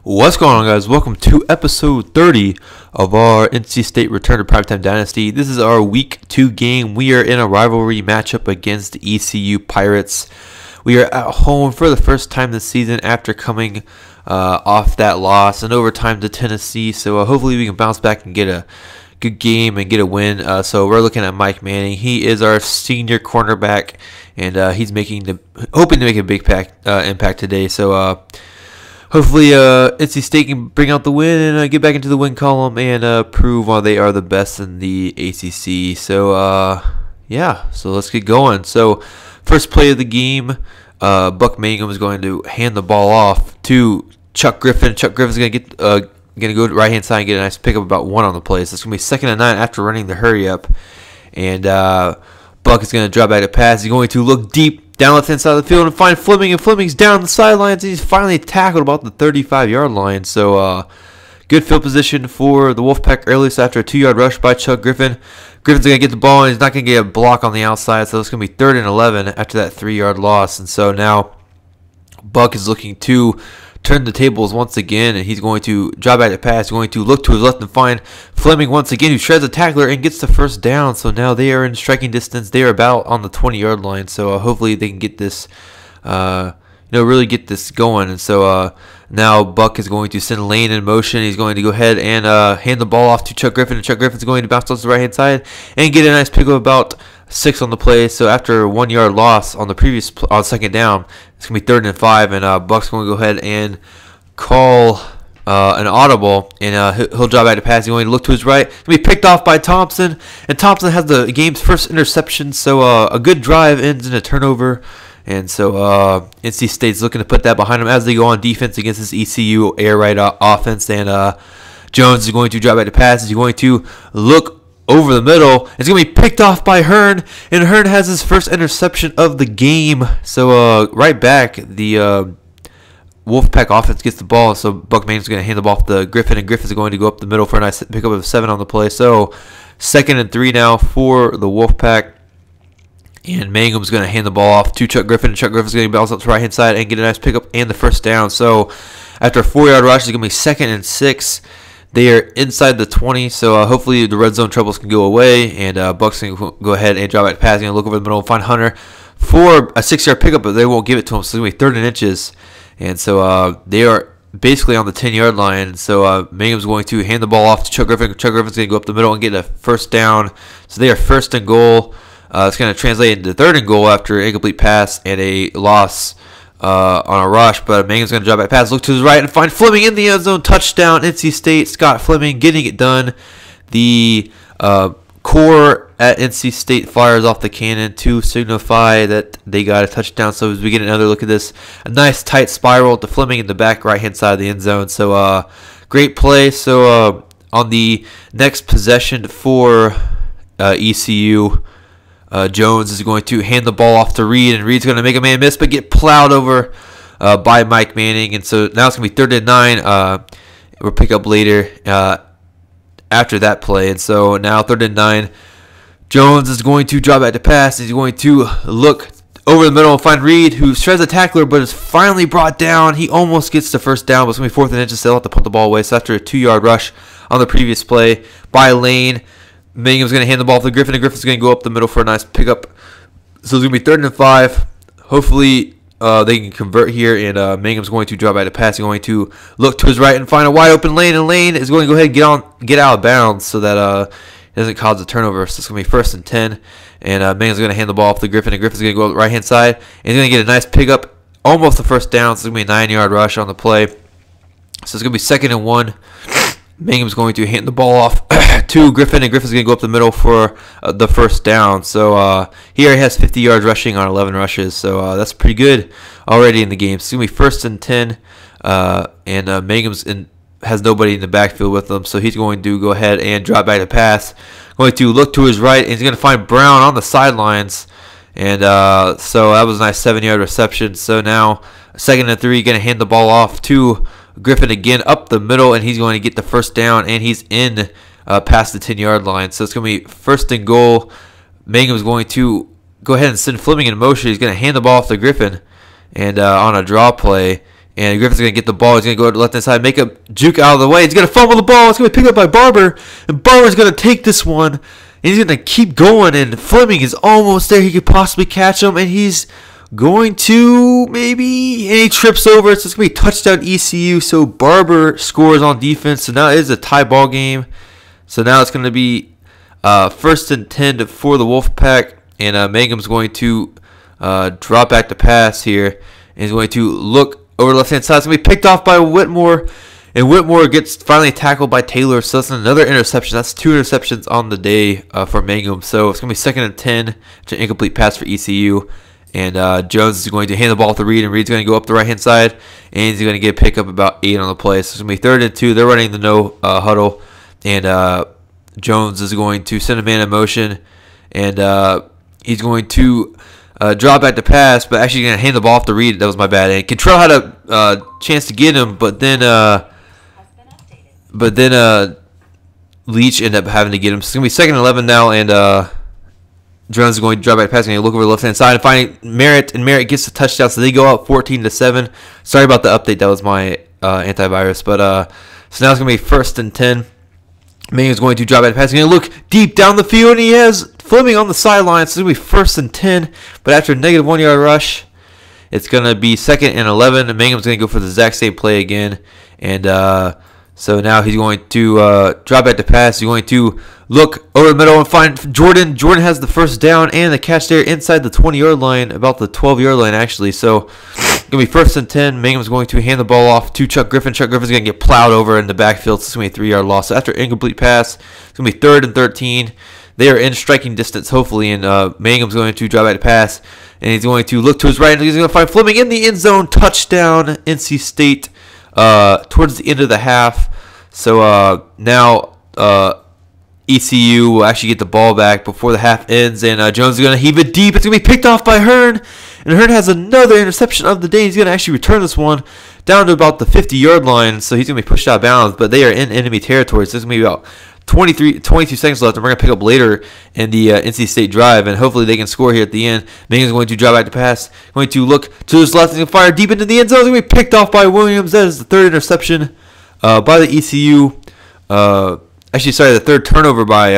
What's going on, guys? Welcome to episode 30 of our NC State Return to Primetime Dynasty. This is our week 2 game. We are in a rivalry matchup against the ECU Pirates. We are at home for the first time this season after coming off that loss in overtime to Tennessee. So hopefully we can bounce back and get a good game and get a win. So we're looking at Mike Manning. He is our senior cornerback, and he's hoping to make a big impact today. So hopefully, NC State can bring out the win and get back into the win column and prove why they are the best in the ACC. So, yeah, so let's get going. So, first play of the game, Buck Mangum is going to hand the ball off to Chuck Griffin. Chuck Griffin's going to go to right hand side and get a nice pickup about 1 on the play. So it's going to be 2nd and 9 after running the hurry up, and Buck is going to drop back to pass. He's going to look deep down left-hand side of the field and find Fleming, and Fleming's down the sidelines, and he's finally tackled about the 35-yard line. So good field position for the Wolfpack early, so after a 2-yard rush by Chuck Griffin. Griffin's going to get the ball, and he's not going to get a block on the outside, so it's going to be 3rd and 11 after that 3-yard loss. And so now Buck is looking to turn the tables once again, and he's going to drop back to pass. He's going to look to his left and find Fleming once again, who shreds a tackler and gets the first down. So now they are in striking distance. They are about on the 20-yard line. So hopefully they can get this, really get this going. And so now Buck is going to send Lane in motion. He's going to go ahead and hand the ball off to Chuck Griffin, and Chuck Griffin's going to bounce off the right-hand side and get a nice pick of about 6 on the play. So after a 1-yard loss on the previous on 2nd down, it's going to be 3rd and 5, and Buck's going to go ahead and call an audible, and he'll drop back to pass. He's going to look to his right. It's going to be picked off by Thompson, and Thompson has the game's first interception. So a good drive ends in a turnover, and so NC State's looking to put that behind them as they go on defense against this ECU air raid offense. And Jones is going to drop back to pass. He's going to look over the middle. It's going to be picked off by Hearn, and Hearn has his first interception of the game. So right back, the Wolfpack offense gets the ball. So Buck Mangum's going to hand the ball off to Griffin, and Griffin's going to go up the middle for a nice pickup of 7 on the play. So 2nd and 3 now for the Wolfpack, and Mangum's going to hand the ball off to Chuck Griffin, and Chuck Griffin's going to bounce up to the right hand side and get a nice pickup and the first down. So after a 4-yard rush, it's going to be 2nd and 6. They are inside the 20, so hopefully the red zone troubles can go away, and Buck's going to go ahead and drop back passing and look over the middle and find Hunter for a 6-yard pickup, but they won't give it to him, so it's going to be 3rd and inches. And so they are basically on the 10-yard line. So Mangum's going to hand the ball off to Chuck Griffin. Chuck Griffin's going to go up the middle and get a first down. So they are 1st and goal. It's going to translate into 3rd and goal after an incomplete pass and a loss on a rush, but Mangum's going to drop back pass, look to his right, and find Fleming in the end zone. Touchdown, NC State. Scott Fleming getting it done. The core at NC State fires off the cannon to signify that they got a touchdown. So as we get another look at this, a nice tight spiral to Fleming in the back right-hand side of the end zone. So great play. So on the next possession for ECU, Jones is going to hand the ball off to Reed, and Reed's going to make a man miss but get plowed over by Mike Manning. And so now it's going to be 3rd and 9. We'll pick up later after that play. And so now 3rd and 9. Jones is going to drop back to pass. He's going to look over the middle and find Reed, who shreds a tackler but is finally brought down. He almost gets the first down, but it's going to be 4th and inches. They'll have to punt the ball away. So after a 2-yard rush on the previous play by Lane, Mangum's going to hand the ball to Griffin, and Griffin's going to go up the middle for a nice pickup. So it's going to be 3rd and 5. Hopefully they can convert here, and Mangum's going to drop back to pass. He's going to look to his right and find a wide open Lane, and Lane is going to go ahead and get out of bounds so that it doesn't cause a turnover. So it's going to be 1st and 10, and Mangum's going to hand the ball off to Griffin, and Griffin's going to go up the right-hand side, and he's going to get a nice pickup, almost the first down. So it's going to be a 9-yard rush on the play. So it's going to be 2nd and 1. Mangum's going to hand the ball off to Griffin, and Griffin's going to go up the middle for the first down. So here he has 50 yards rushing on 11 rushes. So that's pretty good already in the game. So it's going to be 1st and 10, and Mangum's has nobody in the backfield with him. So he's going to go ahead and drop back to pass. Going to look to his right, and he's going to find Brown on the sidelines. And so that was a nice 7-yard reception. So now 2nd and 3, going to hand the ball off to Griffin again up the middle, and he's going to get the first down, and he's in past the 10-yard line. So it's going to be 1st and goal. Mangum's going to go ahead and send Fleming in motion. He's going to hand the ball off to Griffin, and on a draw play, And Griffin's going to get the ball. He's going to go to the left-hand side, make a juke out of the way. He's going to fumble the ball. It's going to be picked up by Barber. And Barber's going to take this one. And he's going to keep going. And Fleming is almost there. He could possibly catch him. And he's going to maybe. And he trips over. So it's going to be touchdown ECU. So Barber scores on defense. So now it is a tie ball game. So now it's going to be 1st and 10 for the Wolfpack. And Mangum's going to drop back to pass here. And he's going to look over the left-hand side. It's going to be picked off by Whitmore. And Whitmore gets finally tackled by Taylor. So that's another interception. That's 2 interceptions on the day for Mangum. So it's going to be 2nd and 10 to an incomplete pass for ECU. And Jones is going to hand the ball to Reed. And Reed's going to go up the right-hand side. And he's going to get a pickup about 8 on the play. So it's going to be 3rd and 2. They're running the no huddle. And Jones is going to send a man in motion. And he's going to drop back to pass, but actually going to hand the ball off to Reed. That was my bad. And Cantrell had a chance to get him, but then Leach ended up having to get him. So it's going to be 2nd and 11 now, and Jones is going to drop back to pass. Going to look over the left-hand side and find Merritt, and Merritt gets the touchdown, so they go up 14-7. Sorry about the update. That was my antivirus, but so now it's going to be 1st and 10. Mangum is going to drop back to pass. He's going to look deep down the field, and he has Fleming on the sideline. So it's going to be 1st and 10. But after a negative 1-yard rush, it's going to be 2nd and 11. And Mangum's going to go for the exact same play again. And so now he's going to drop back to pass. He's going to look over the middle and find Jordan. Jordan has the first down and the catch there inside the 20-yard line, about the 12-yard line actually. So it's going to be 1st and 10. Mangum's going to hand the ball off to Chuck Griffin. Chuck Griffin's going to get plowed over in the backfield. So it's going to be a 3-yard loss. So after incomplete pass, it's going to be 3rd and 13. They are in striking distance, hopefully, and Mangum's going to drop back to pass. And he's going to look to his right, and he's going to find Fleming in the end zone. Touchdown, NC State, towards the end of the half. So now ECU will actually get the ball back before the half ends, and Jones is going to heave it deep. It's going to be picked off by Hearn, and Hearn has another interception of the day. He's going to actually return this one down to about the 50-yard line, so he's going to be pushed out of bounds, but they are in enemy territory, so there's going to be about 22 seconds left, and we're going to pick up later in the NC State drive, and hopefully they can score here at the end. Mangum's going to drop back to pass, going to look to his left, and fire deep into the end zone. It's going to be picked off by Williams. That is the 3rd interception by the ECU. Actually, sorry, the 3rd turnover by,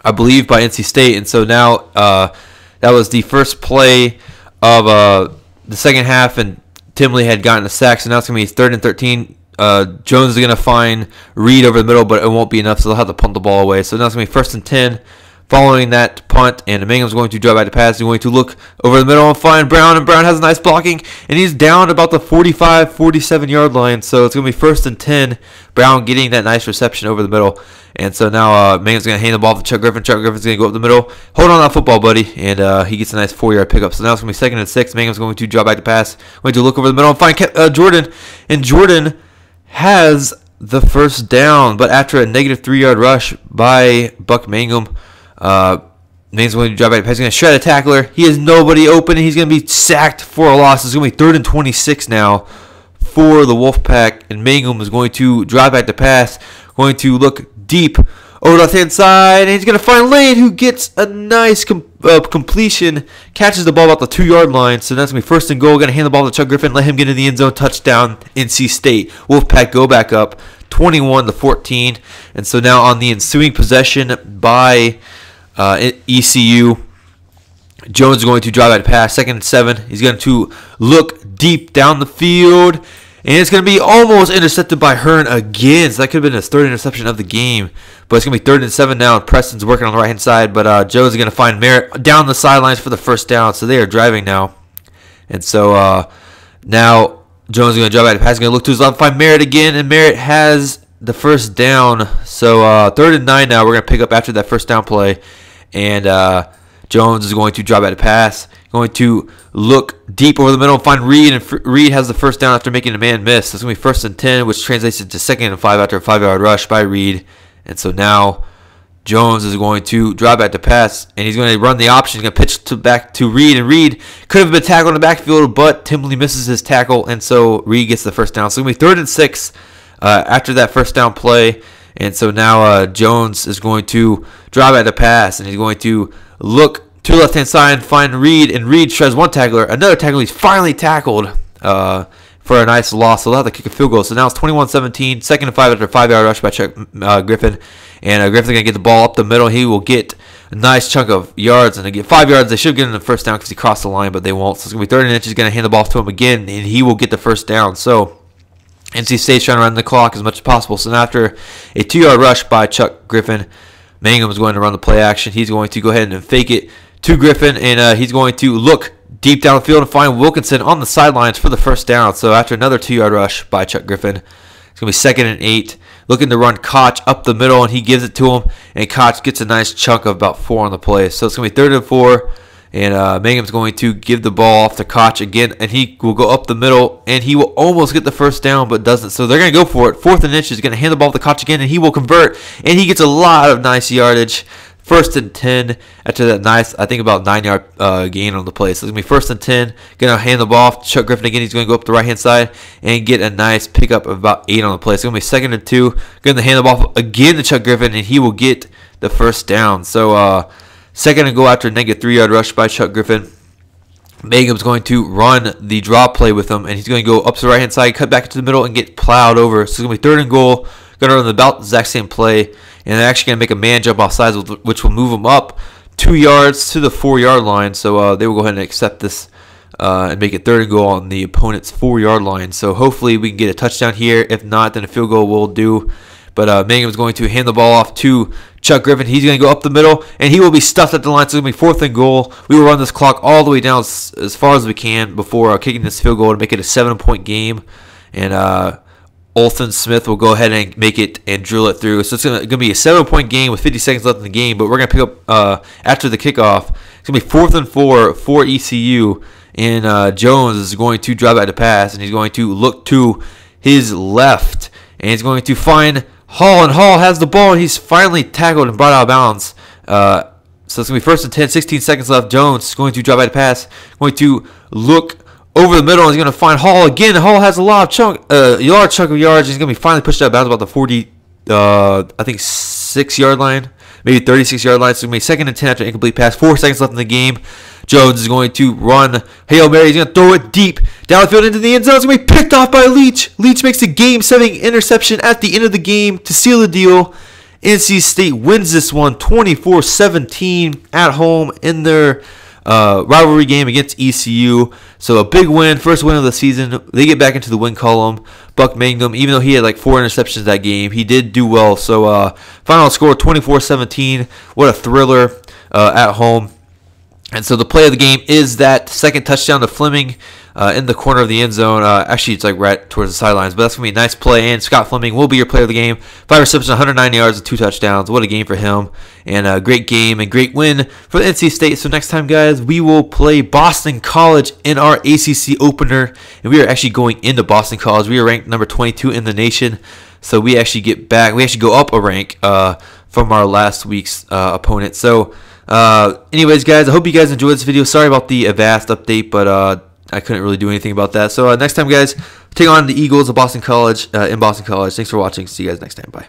I believe, by NC State. And so now that was the first play of the second half, and Timley had gotten a sack. So now it's going to be 3rd and 13. Jones is going to find Reed over the middle, but it won't be enough, so they'll have to punt the ball away. So now it's going to be 1st and 10 following that punt, and Mangum's going to drop back to pass. He's going to look over the middle and find Brown, and Brown has a nice blocking, and he's down about the 45, 47-yard line. So it's going to be 1st and 10. Brown getting that nice reception over the middle. And so now Mangum's going to hand the ball to Chuck Griffin. Chuck Griffin's going to go up the middle. Hold on that football, buddy. And he gets a nice 4-yard pickup. So now it's going to be 2nd and 6. Mangum's going to drop back to pass. Going to look over the middle and find Jordan. And Jordan has the first down. But after a negative 3-yard rush by Buck Mangum, Mangum's going to drop back to pass. He's going to shred a tackler. He has nobody open. And he's going to be sacked for a loss. It's going to be 3rd and 26 now for the Wolfpack. And Mangum is going to drop back to pass. Going to look deep over the left-hand side, and he's going to find Lane, who gets a nice completion, catches the ball about the 2-yard line. So that's going to be 1st and goal. Going to hand the ball to Chuck Griffin, let him get in the end zone. Touchdown, NC State. Wolfpack go back up 21-14. And so now on the ensuing possession by ECU, Jones is going to drive out pass. 2nd and 7. He's going to look deep down the field, and it's going to be almost intercepted by Hearn again. So that could have been his 3rd interception of the game. But it's going to be 3rd and 7 now, and Preston's working on the right-hand side. But Jones is going to find Merritt down the sidelines for the first down. So they are driving now. And so now Jones is going to drive back to pass. He's going to look to his left, find Merritt again, and Merritt has the first down. So 3rd and 9 now. We're going to pick up after that first down play. And Jones is going to drop back to pass. Going to look deep over the middle and find Reed, and Reed has the first down after making a man miss. So it's going to be 1st and 10, which translates into 2nd and 5 after a 5-yard rush by Reed. And so now Jones is going to drop back to pass, and he's going to run the option. He's going to pitch back to Reed, and Reed could have been tackled in the backfield, but Timley misses his tackle, and so Reed gets the first down. So it's going to be 3rd and 6 after that first down play. And so now Jones is going to drop back to pass, and he's going to look to the left-hand side and find Reed, and Reed shreds one tackler. Another tackle. He's finally tackled. for a nice loss. So they'll have to kick a field goal. So now it's 21-17, 2nd and 5 after a 5-yard rush by Chuck Griffin. And Griffin's going to get the ball up the middle. He will get a nice chunk of yards, and they get 5 yards. They should get him the first down because he crossed the line, but they won't. So it's going to be 3rd and inch. He's going to hand the ball off to him again, and he will get the first down. So NC State's trying to run the clock as much as possible. So after a 2-yard rush by Chuck Griffin, Mangum is going to run the play action. He's going to go ahead and fake it to Griffin, and he's going to look deep down the field and find Wilkinson on the sidelines for the first down. So after another 2-yard rush by Chuck Griffin, it's going to be 2nd and 8. Looking to run Koch up the middle, and he gives it to him, and Koch gets a nice chunk of about 4 on the play. So it's going to be 3rd and 4, and Mangum's going to give the ball off to Koch again, and he will go up the middle, and he will almost get the first down, but doesn't. So they're going to go for it. 4th and inch is going to hand the ball to Koch again, and he will convert, and he gets a lot of nice yardage. 1st and 10 after that nice, I think about 9-yard gain on the play. So it's going to be 1st and 10. Going to hand the ball off to Chuck Griffin again. He's going to go up the right-hand side and get a nice pickup of about 8 on the play. So it's going to be 2nd and 2. Going to hand the ball off again to Chuck Griffin, and he will get the first down. So 2nd and goal after a negative 3-yard rush by Chuck Griffin. Mangum's going to run the draw play with him, and he's going to go up to the right-hand side, cut back into the middle, and get plowed over. So it's going to be 3rd and goal. Going to run about the exact same play, and they're actually going to make a man jump off sides, which will move them up 2 yards to the 4-yard line. So they will go ahead and accept this and make it 3rd and goal on the opponent's 4-yard line. So hopefully we can get a touchdown here. If not, then a field goal will do. But Mangum is going to hand the ball off to Chuck Griffin. He's going to go up the middle, and he will be stuffed at the line. So it's going to be 4th and goal. We will run this clock all the way down as far as we can before kicking this field goal to make it a 7-point game. And Olsen Smith will go ahead and make it and drill it through. So it's going to be a 7-point game with 50 seconds left in the game, but we're going to pick up after the kickoff. It's going to be 4th and 4 for ECU, and Jones is going to drive back to pass, and he's going to look to his left, and he's going to find Hall, and Hall has the ball, and he's finally tackled and brought out of bounds. So it's going to be 1st and 10, 16 seconds left. Jones is going to drive back to pass, going to look over the middle, and he's going to find Hall again. Hall has a large chunk of yards. He's going to be finally pushed out of bounds about the 40, I think 6-yard line, maybe 36-yard line. So it's going to be 2nd and 10 after an incomplete pass. 4 seconds left in the game. Jones is going to run Hail Mary. He's going to throw it deep down the field into the end zone. It's going to be picked off by Leach. Leach makes a game-setting interception at the end of the game to seal the deal. NC State wins this one 24-17 at home in their rivalry game against ECU. So a big win, first win of the season. They get back into the win column. Buck Mangum, even though he had like 4 interceptions that game, he did do well. So final score 24-17. What a thriller at home. And so the play of the game is that 2nd touchdown to Fleming in the corner of the end zone. Actually, it's like right towards the sidelines, but that's going to be a nice play. And Scott Fleming will be your player of the game. 5 receptions, 109 yards, and 2 touchdowns. What a game for him. And a great game and great win for the NC State. So next time, guys, we will play Boston College in our ACC opener. And we are actually going into Boston College. We are ranked number 22 in the nation. So we actually get back. We actually go up a rank from our last week's opponent. So anyways, guys, I hope you guys enjoyed this video. Sorry about the Avast update, but I couldn't really do anything about that. So next time, guys, take on the Eagles of Boston College in Boston College. Thanks for watching. See you guys next time. Bye.